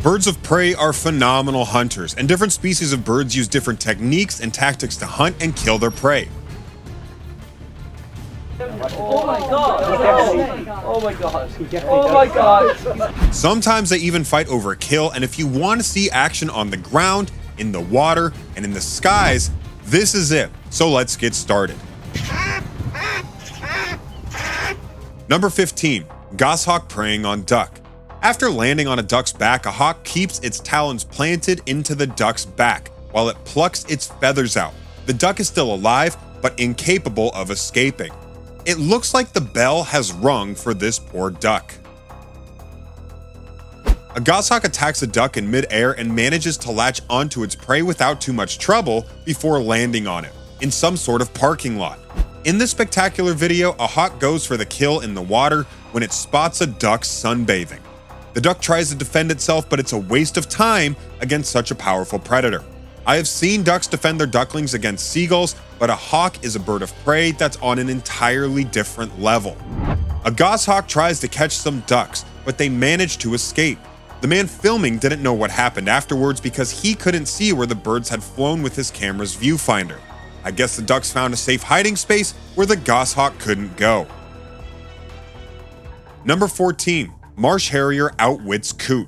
Birds of prey are phenomenal hunters, and different species of birds use different techniques and tactics to hunt and kill their prey. Oh my god! Oh my god! Oh my god! Sometimes they even fight over a kill, and if you want to see action on the ground, in the water, and in the skies, this is it. So let's get started. Number 15. Goshawk preying on duck. After landing on a duck's back, a hawk keeps its talons planted into the duck's back while it plucks its feathers out. The duck is still alive, but incapable of escaping. It looks like the bell has rung for this poor duck. A goshawk attacks a duck in midair and manages to latch onto its prey without too much trouble before landing on it, in some sort of parking lot. In this spectacular video, a hawk goes for the kill in the water when it spots a duck sunbathing. The duck tries to defend itself, but it's a waste of time against such a powerful predator. I have seen ducks defend their ducklings against seagulls, but a hawk is a bird of prey that's on an entirely different level. A goshawk tries to catch some ducks, but they manage to escape. The man filming didn't know what happened afterwards because he couldn't see where the birds had flown with his camera's viewfinder. I guess the ducks found a safe hiding space where the goshawk couldn't go. Number 14. Marsh Harrier outwits coot.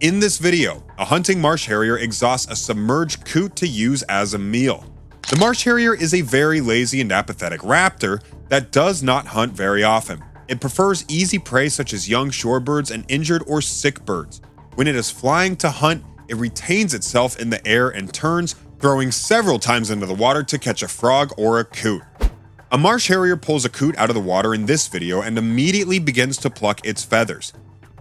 In this video, a hunting marsh harrier exhausts a submerged coot to use as a meal. The marsh harrier is a very lazy and apathetic raptor that does not hunt very often. It prefers easy prey such as young shorebirds and injured or sick birds. When it is flying to hunt, it retains itself in the air and turns, throwing several times into the water to catch a frog or a coot. A marsh harrier pulls a coot out of the water in this video and immediately begins to pluck its feathers.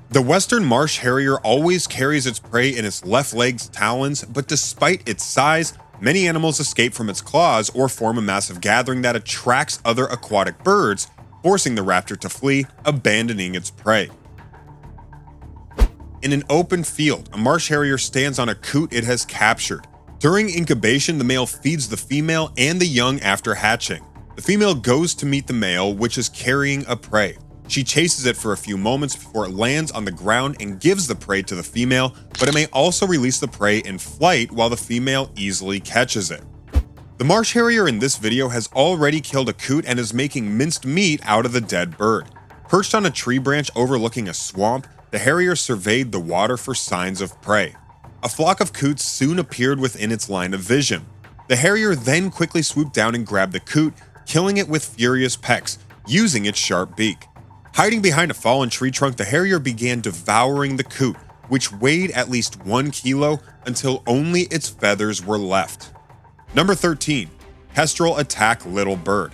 The western marsh harrier always carries its prey in its left leg's talons, but despite its size, many animals escape from its claws or form a massive gathering that attracts other aquatic birds, forcing the raptor to flee, abandoning its prey. In an open field, a marsh harrier stands on a coot it has captured. During incubation, the male feeds the female and the young after hatching. The female goes to meet the male, which is carrying a prey. She chases it for a few moments before it lands on the ground and gives the prey to the female, but it may also release the prey in flight while the female easily catches it. The marsh harrier in this video has already killed a coot and is making minced meat out of the dead bird. Perched on a tree branch overlooking a swamp, the harrier surveyed the water for signs of prey. A flock of coots soon appeared within its line of vision. The harrier then quickly swooped down and grabbed the coot, killing it with furious pecks, using its sharp beak. Hiding behind a fallen tree trunk, the harrier began devouring the coot, which weighed at least 1 kilo until only its feathers were left. Number 13. Kestrel attack little bird.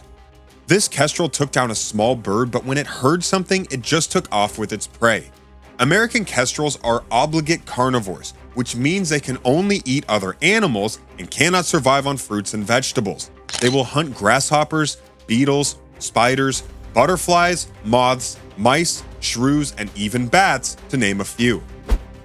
This kestrel took down a small bird, but when it heard something, it just took off with its prey. American kestrels are obligate carnivores, which means they can only eat other animals and cannot survive on fruits and vegetables. They will hunt grasshoppers, beetles, spiders, butterflies, moths, mice, shrews, and even bats, to name a few.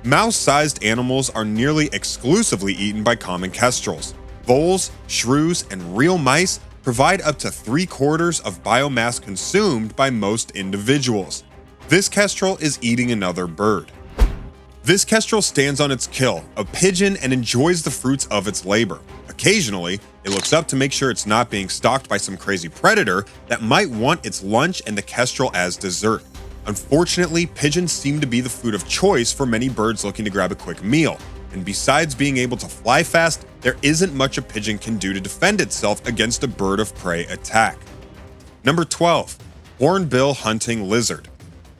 Mouse-sized animals are nearly exclusively eaten by common kestrels. Voles, shrews, and real mice provide up to 3/4 of biomass consumed by most individuals. This kestrel is eating another bird. This kestrel stands on its kill, a pigeon, and enjoys the fruits of its labor. Occasionally, it looks up to make sure it's not being stalked by some crazy predator that might want its lunch and the kestrel as dessert. Unfortunately, pigeons seem to be the food of choice for many birds looking to grab a quick meal, and besides being able to fly fast, there isn't much a pigeon can do to defend itself against a bird of prey attack. Number 12. Hornbill hunting lizard.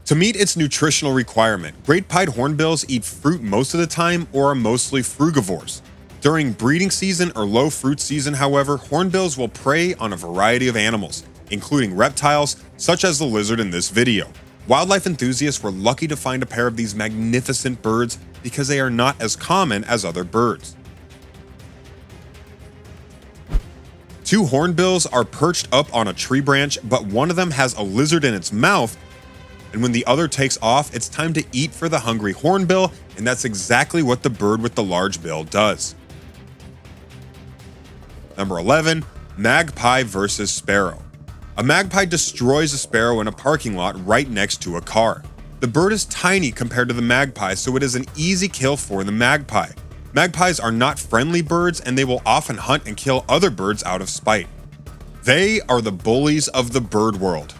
To meet its nutritional requirement, great-pied hornbills eat fruit most of the time or are mostly frugivores. During breeding season or low fruit season, however, hornbills will prey on a variety of animals, including reptiles, such as the lizard in this video. Wildlife enthusiasts were lucky to find a pair of these magnificent birds because they are not as common as other birds. Two hornbills are perched up on a tree branch, but one of them has a lizard in its mouth, and when the other takes off, it's time to eat for the hungry hornbill, and that's exactly what the bird with the large bill does. Number 11. Magpie versus sparrow. A magpie destroys a sparrow in a parking lot right next to a car. The bird is tiny compared to the magpie, so it is an easy kill for the magpie. Magpies are not friendly birds, and they will often hunt and kill other birds out of spite. They are the bullies of the bird world.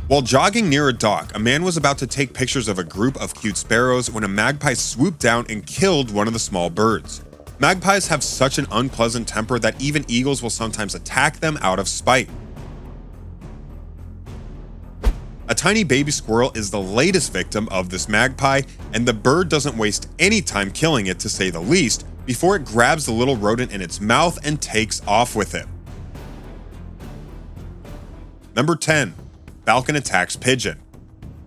While jogging near a dock, a man was about to take pictures of a group of cute sparrows when a magpie swooped down and killed one of the small birds. Magpies have such an unpleasant temper that even eagles will sometimes attack them out of spite. A tiny baby squirrel is the latest victim of this magpie, and the bird doesn't waste any time killing it, to say the least, before it grabs the little rodent in its mouth and takes off with it. Number 10. Falcon attacks pigeon.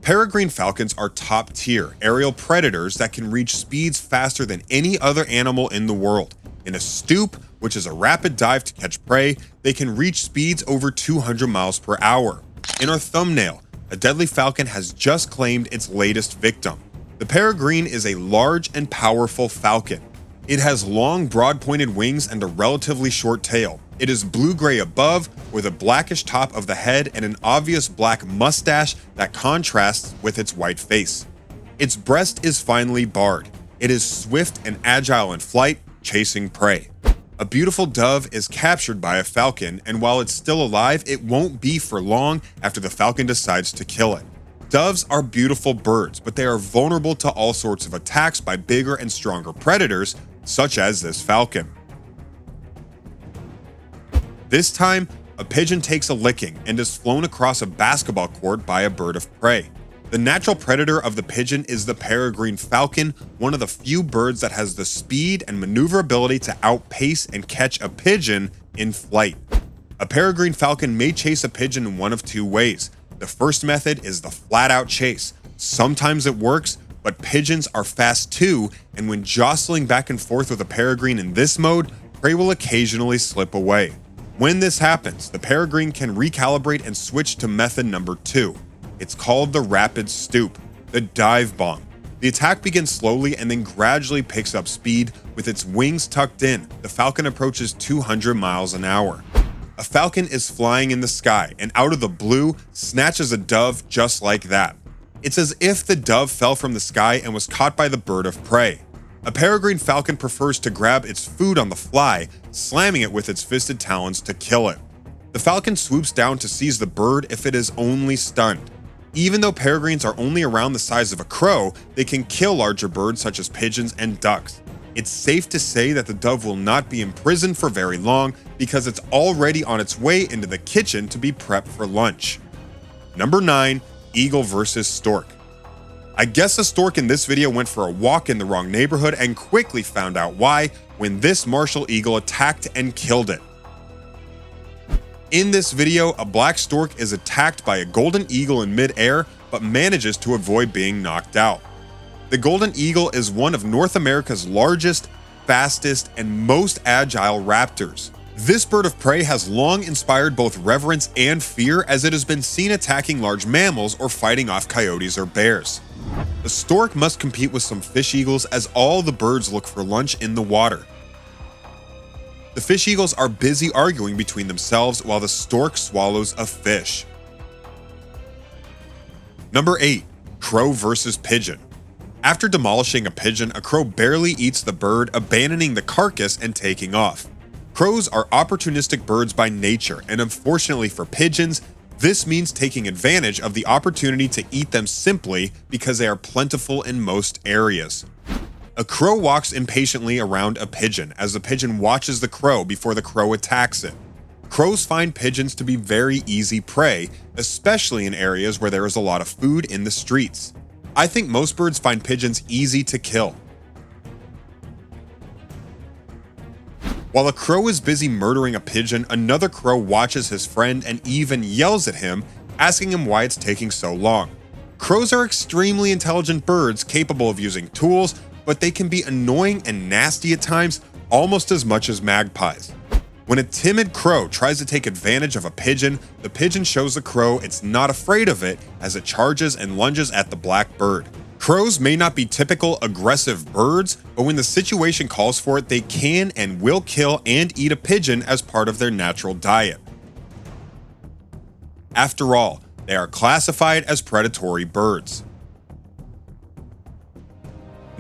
Peregrine falcons are top-tier aerial predators that can reach speeds faster than any other animal in the world. In a stoop, which is a rapid dive to catch prey, they can reach speeds over 200 miles per hour. In our thumbnail, a deadly falcon has just claimed its latest victim. The peregrine is a large and powerful falcon. It has long, broad-pointed wings and a relatively short tail. It is blue-gray above, with a blackish top of the head and an obvious black mustache that contrasts with its white face. Its breast is finely barred. It is swift and agile in flight, chasing prey. A beautiful dove is captured by a falcon, and while it's still alive, it won't be for long after the falcon decides to kill it. Doves are beautiful birds, but they are vulnerable to all sorts of attacks by bigger and stronger predators, such as this falcon. This time, a pigeon takes a licking and is flown across a basketball court by a bird of prey. The natural predator of the pigeon is the peregrine falcon, one of the few birds that has the speed and maneuverability to outpace and catch a pigeon in flight. A peregrine falcon may chase a pigeon in one of two ways. The first method is the flat-out chase. Sometimes it works, but pigeons are fast too, and when jostling back and forth with a peregrine in this mode, prey will occasionally slip away. When this happens, the peregrine can recalibrate and switch to method number 2. It's called the rapid stoop, the dive bomb. The attack begins slowly and then gradually picks up speed. With its wings tucked in, the falcon approaches 200 miles an hour. A falcon is flying in the sky and out of the blue snatches a dove just like that. It's as if the dove fell from the sky and was caught by the bird of prey. A peregrine falcon prefers to grab its food on the fly, slamming it with its fisted talons to kill it. The falcon swoops down to seize the bird if it is only stunned. Even though peregrines are only around the size of a crow, they can kill larger birds such as pigeons and ducks. It's safe to say that the dove will not be imprisoned for very long because it's already on its way into the kitchen to be prepped for lunch. Number 9. Eagle versus stork. I guess the stork in this video went for a walk in the wrong neighborhood and quickly found out why when this martial eagle attacked and killed it. In this video, a black stork is attacked by a golden eagle in mid-air but manages to avoid being knocked out. The golden eagle is one of North America's largest, fastest, and most agile raptors. This bird of prey has long inspired both reverence and fear, as it has been seen attacking large mammals or fighting off coyotes or bears. The stork must compete with some fish eagles, as all the birds look for lunch in the water. The fish eagles are busy arguing between themselves while the stork swallows a fish. Number 8. Crow versus pigeon. After demolishing a pigeon, a crow barely eats the bird, abandoning the carcass and taking off. Crows are opportunistic birds by nature, and unfortunately for pigeons, this means taking advantage of the opportunity to eat them simply because they are plentiful in most areas. A crow walks impatiently around a pigeon as the pigeon watches the crow before the crow attacks it. Crows find pigeons to be very easy prey, especially in areas where there is a lot of food in the streets. I think most birds find pigeons easy to kill. While a crow is busy murdering a pigeon, another crow watches his friend and even yells at him, asking him why it's taking so long. Crows are extremely intelligent birds capable of using tools, but they can be annoying and nasty at times, almost as much as magpies. When a timid crow tries to take advantage of a pigeon, the pigeon shows the crow it's not afraid of it as it charges and lunges at the black bird. Crows may not be typical aggressive birds, but when the situation calls for it, they can and will kill and eat a pigeon as part of their natural diet. After all, they are classified as predatory birds.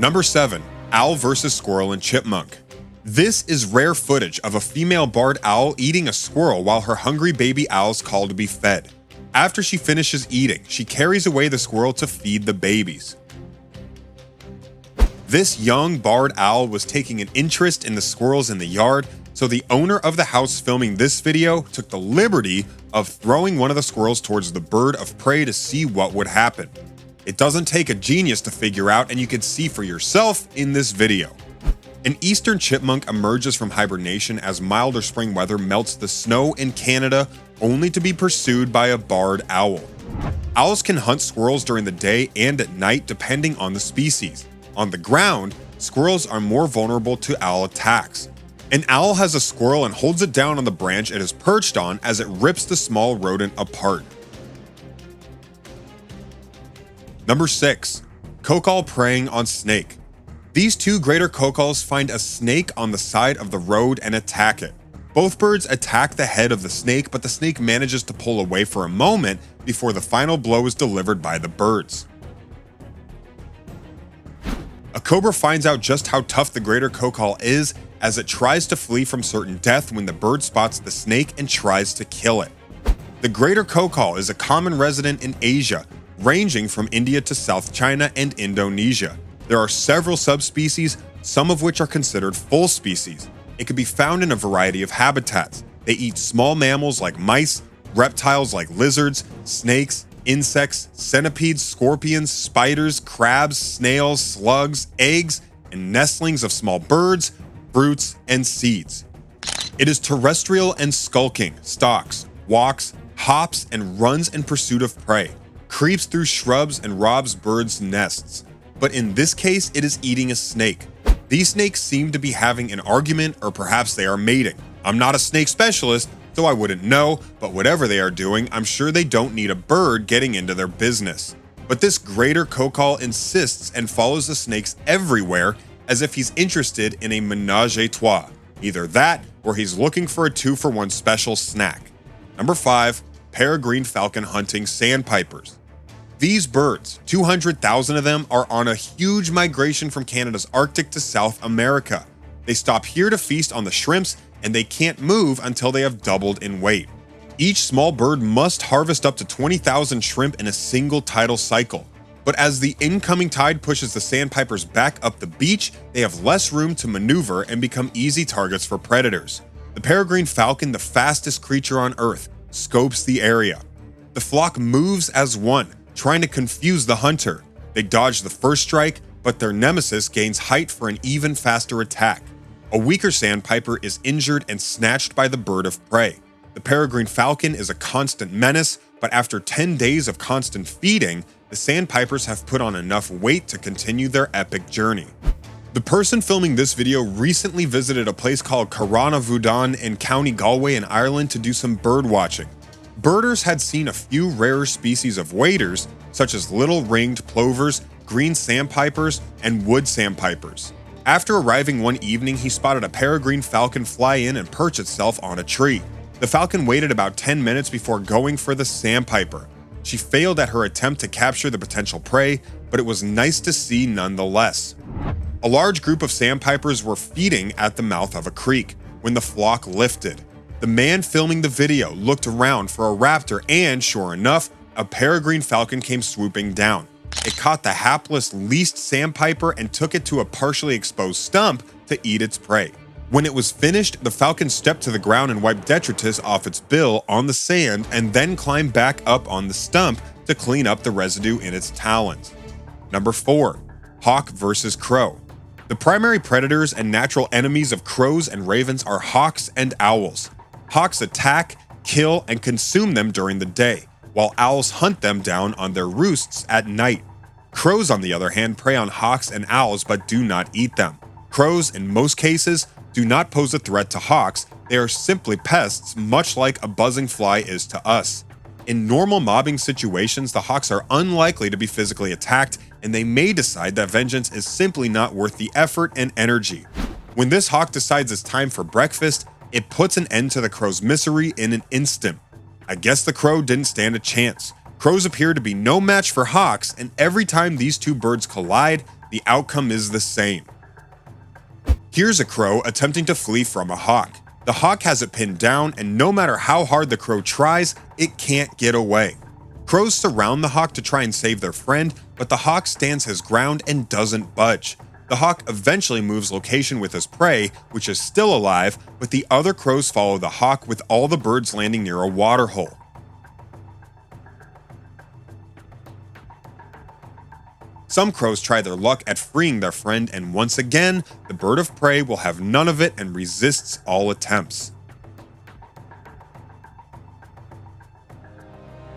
Number 7. Owl versus squirrel and chipmunk. This is rare footage of a female barred owl eating a squirrel while her hungry baby owls call to be fed. After she finishes eating, she carries away the squirrel to feed the babies. This young barred owl was taking an interest in the squirrels in the yard, so the owner of the house filming this video took the liberty of throwing one of the squirrels towards the bird of prey to see what would happen. It doesn't take a genius to figure out, and you can see for yourself in this video. An eastern chipmunk emerges from hibernation as milder spring weather melts the snow in Canada, only to be pursued by a barred owl. Owls can hunt squirrels during the day and at night depending on the species. On the ground, squirrels are more vulnerable to owl attacks. An owl has a squirrel and holds it down on the branch it is perched on as it rips the small rodent apart. Number 6. Kokal preying on snake. These two greater kokals find a snake on the side of the road and attack it. Both birds attack the head of the snake, but the snake manages to pull away for a moment before the final blow is delivered by the birds. A cobra finds out just how tough the greater kokal is as it tries to flee from certain death when the bird spots the snake and tries to kill it. The greater kokal is a common resident in Asia, ranging from India to South China and Indonesia. There are several subspecies, some of which are considered full species. It can be found in a variety of habitats. They eat small mammals like mice, reptiles like lizards, snakes, insects, centipedes, scorpions, spiders, crabs, snails, slugs, eggs, and nestlings of small birds, fruits, and seeds. It is terrestrial and skulking, stalks, walks, hops, and runs in pursuit of prey, creeps through shrubs and robs birds' nests. But in this case, it is eating a snake. These snakes seem to be having an argument, or perhaps they are mating. I'm not a snake specialist, so I wouldn't know, but whatever they are doing, I'm sure they don't need a bird getting into their business. But this greater kokal insists and follows the snakes everywhere as if he's interested in a menage a trois. Either that, or he's looking for a 2-for-1 special snack. Number 5. Peregrine falcon hunting sandpipers. These birds, 200,000 of them, are on a huge migration from Canada's Arctic to South America. They stop here to feast on the shrimps, and they can't move until they have doubled in weight. Each small bird must harvest up to 20,000 shrimp in a single tidal cycle. But as the incoming tide pushes the sandpipers back up the beach, they have less room to maneuver and become easy targets for predators. The peregrine falcon, the fastest creature on Earth, scopes the area. The flock moves as one, trying to confuse the hunter. They dodge the first strike, but their nemesis gains height for an even faster attack. A weaker sandpiper is injured and snatched by the bird of prey. The peregrine falcon is a constant menace, but after 10 days of constant feeding, the sandpipers have put on enough weight to continue their epic journey. The person filming this video recently visited a place called Carnarvon in County Galway in Ireland to do some bird watching. Birders had seen a few rarer species of waders, such as little ringed plovers, green sandpipers, and wood sandpipers. After arriving one evening, he spotted a peregrine falcon fly in and perch itself on a tree. The falcon waited about 10 minutes before going for the sandpiper. She failed at her attempt to capture the potential prey, but it was nice to see nonetheless. A large group of sandpipers were feeding at the mouth of a creek when the flock lifted. The man filming the video looked around for a raptor and, sure enough, a peregrine falcon came swooping down. It caught the hapless least sandpiper and took it to a partially exposed stump to eat its prey. When it was finished, the falcon stepped to the ground and wiped detritus off its bill on the sand and then climbed back up on the stump to clean up the residue in its talons. Number 4. Hawk versus crow. The primary predators and natural enemies of crows and ravens are hawks and owls. Hawks attack, kill, and consume them during the day, while owls hunt them down on their roosts at night. Crows, on the other hand, prey on hawks and owls but do not eat them. Crows, in most cases, do not pose a threat to hawks. They are simply pests, much like a buzzing fly is to us. In normal mobbing situations, the hawks are unlikely to be physically attacked, and they may decide that vengeance is simply not worth the effort and energy. When this hawk decides it's time for breakfast, it puts an end to the crow's misery in an instant. I guess the crow didn't stand a chance. Crows appear to be no match for hawks, and every time these two birds collide, the outcome is the same. Here's a crow attempting to flee from a hawk. The hawk has it pinned down, and no matter how hard the crow tries, it can't get away. Crows surround the hawk to try and save their friend, but the hawk stands his ground and doesn't budge. The hawk eventually moves location with his prey, which is still alive, but the other crows follow the hawk, with all the birds landing near a water hole. Some crows try their luck at freeing their friend, and once again, the bird of prey will have none of it and resists all attempts.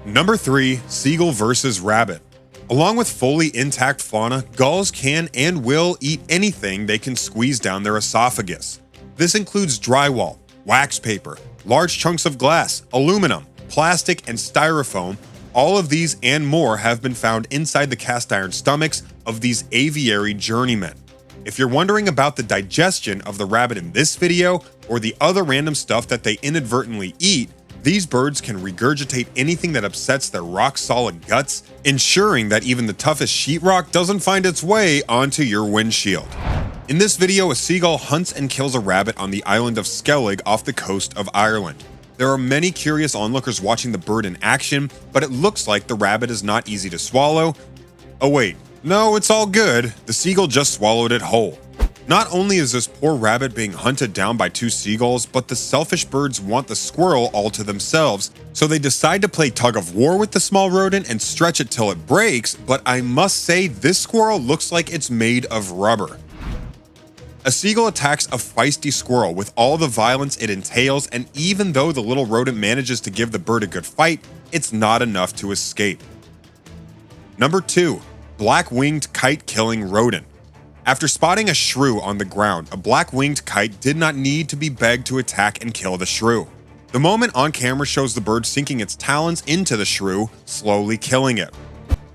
Number 3, seagull versus rabbit. Along with fully intact fauna, gulls can and will eat anything they can squeeze down their esophagus. This includes drywall, wax paper, large chunks of glass, aluminum, plastic, and styrofoam. All of these and more have been found inside the cast iron stomachs of these aviary journeymen. If you're wondering about the digestion of the rabbit in this video, or the other random stuff that they inadvertently eat, these birds can regurgitate anything that upsets their rock-solid guts, ensuring that even the toughest sheetrock doesn't find its way onto your windshield. In this video, a seagull hunts and kills a rabbit on the island of Skellig off the coast of Ireland. There are many curious onlookers watching the bird in action, but it looks like the rabbit is not easy to swallow. Oh wait, no, it's all good. The seagull just swallowed it whole. Not only is this poor rabbit being hunted down by two seagulls, but the selfish birds want the squirrel all to themselves, so they decide to play tug of war with the small rodent and stretch it till it breaks, but I must say this squirrel looks like it's made of rubber. A seagull attacks a feisty squirrel with all the violence it entails, and even though the little rodent manages to give the bird a good fight, it's not enough to escape. Number 2, black-winged kite-killing rodent. After spotting a shrew on the ground, a black-winged kite did not need to be begged to attack and kill the shrew. The moment on camera shows the bird sinking its talons into the shrew, slowly killing it.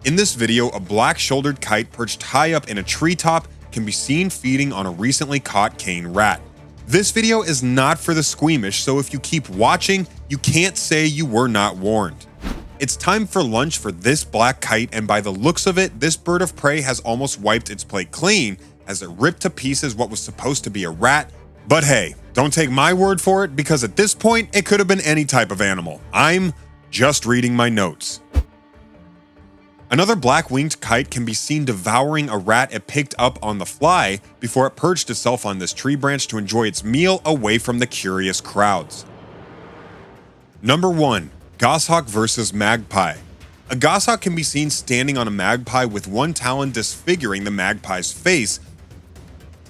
In this video, a black-shouldered kite perched high up in a treetop can be seen feeding on a recently caught cane rat. This video is not for the squeamish, so if you keep watching, you can't say you were not warned. It's time for lunch for this black kite, and by the looks of it, this bird of prey has almost wiped its plate clean as it ripped to pieces what was supposed to be a rat. But hey, don't take my word for it, because at this point, it could have been any type of animal. I'm just reading my notes. Another black-winged kite can be seen devouring a rat it picked up on the fly before it perched itself on this tree branch to enjoy its meal away from the curious crowds. Number 1, goshawk versus magpie. A goshawk can be seen standing on a magpie with one talon disfiguring the magpie's face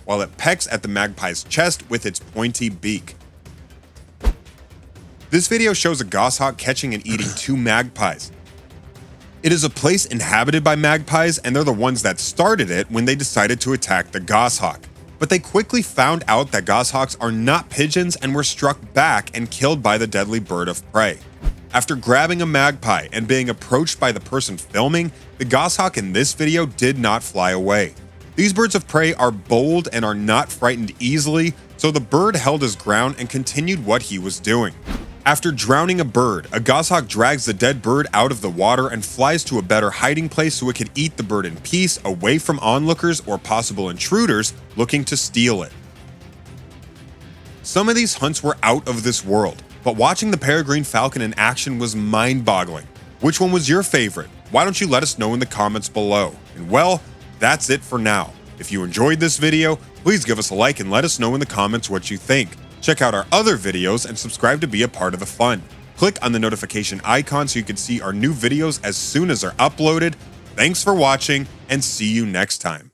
while it pecks at the magpie's chest with its pointy beak. This video shows a goshawk catching and eating two magpies. It is a place inhabited by magpies, and they're the ones that started it when they decided to attack the goshawk. But they quickly found out that goshawks are not pigeons and were struck back and killed by the deadly bird of prey. After grabbing a magpie and being approached by the person filming, the goshawk in this video did not fly away. These birds of prey are bold and are not frightened easily, so the bird held his ground and continued what he was doing. After drowning a bird, a goshawk drags the dead bird out of the water and flies to a better hiding place so it could eat the bird in peace, away from onlookers or possible intruders looking to steal it. Some of these hunts were out of this world, but watching the peregrine falcon in action was mind-boggling. Which one was your favorite? Why don't you let us know in the comments below? And well, that's it for now. If you enjoyed this video, please give us a like and let us know in the comments what you think. Check out our other videos and subscribe to be a part of the fun. Click on the notification icon so you can see our new videos as soon as they're uploaded. Thanks for watching, and see you next time.